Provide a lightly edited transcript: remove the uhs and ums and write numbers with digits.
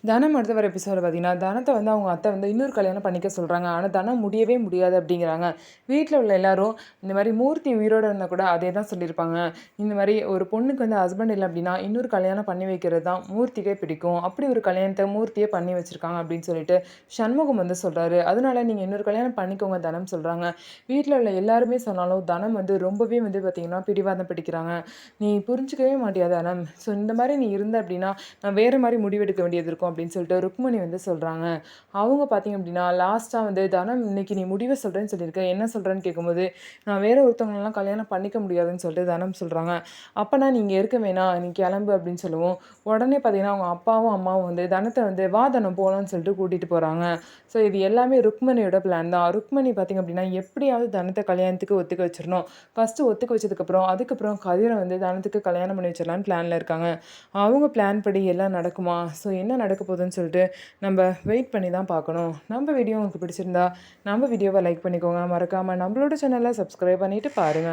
தனம் அடுத்த வர எபிசோட பார்த்தீங்கன்னா, தனத்த வந்து அவங்க அத்தை வந்து இன்னொரு கல்யாணம் பண்ணிக்க சொல்றாங்க. ஆனா, தனம் முடியவே முடியாது அப்படிங்கிறாங்க. வீட்ல உள்ள எல்லாரும் இந்த மாரி மூர்த்தி உயிரோட இருந்தா கூட அதே தான் சொல்லியிருப்பாங்க. இந்த மாரி ஒரு பொண்ணுக்கு வந்து ஹஸ்பண்ட் இல்ல அப்படின்னா, இன்னொரு கல்யாணம் பண்ணி வைக்கிறது தான் மூர்த்திக்கே பிடிக்கும். அப்படி ஒரு கல்யாணத்த மூர்த்தியே பண்ணி வச்சிருக்காங்க அப்படின்னு சொல்லிட்டு சண்முகம் வந்து சொல்றாரு. அதனால நீங்க இன்னொரு கல்யாணம் பண்ணிக்கோங்க தனம் சொல்றாங்க. வீட்ல உள்ள எல்லாருமே சொன்னாலும் தனம் வந்து ரொம்பவே வந்து பார்த்தீங்கன்னா, பிடிவாதம் பிடிக்கிறாங்க. "நீ புரிஞ்சுக்கவே மாட்டியா தனம்? ஸோ இந்த மாரி நீ இருந்த அப்படின்னா, நான் வேற மாரி முடிவெடுக்க வேண்டியது இருக்கும்." அப்படின்னு சொல்லிட்டு ருக்மணி வந்து சொல்றாங்க. அவங்க பார்த்தீங்க அப்படின்னா, லாஸ்ட்டா வந்து தனம் இன்னைக்கு நீ முடிவ சொல்றேன்னு சொல்லியிருக்க. என்ன சொல்றேன்னு கேட்கும்போது, நான் வேற ஒருத்தவங்களலாம் கல்யாணம் பண்ணிக்க முடியாதுன்னு சொல்லிட்டு தனம் சொல்றாங்க. அப்பனா நீ இங்க இருக்க வேணாம். நீ கிளம்பு அப்படின்னு சொல்லவும், உடனே பார்த்தீங்கன்னா, அவங்க அப்பாவும், அம்மாவும் வந்து தனத்த வந்து வா தனம் போலான்னு சொல்லிட்டு கூட்டிட்டு போறாங்க. ஸோ இது எல்லாமே ருக்மணியோட பிளான் தான். ருக்மணி பார்த்தீங்க அப்படின்னா, எப்படியாவது தனத்த கல்யாணத்துக்கு ஒத்துக்க வச்சிரணும். ஃபர்ஸ்ட்டு ஒத்துக்க வச்சதுக்கப்புறம், அதுக்கப்புறம் கதிர வந்து தனத்துக்கு கல்யாணம் பண்ணி வச்சிடலான்னு பிளான்ல இருக்காங்க. அவங்க பிளான் படி எல்லாம் நடக்குமா? ஸோ என்ன நடக்க போகுதுன்னு சொல்லிட்டு நம்ம வெயிட் பண்ணி தான் பார்க்கணும். நம்ம வீடியோ உங்களுக்கு பிடிச்சிருந்தா, நம்ம வீடியோவ லைக் பண்ணிக்கோங்க. மறக்காம நம்மளோட சேனல சப்ஸ்கிரைப் பண்ணிட்டு பாருங்க.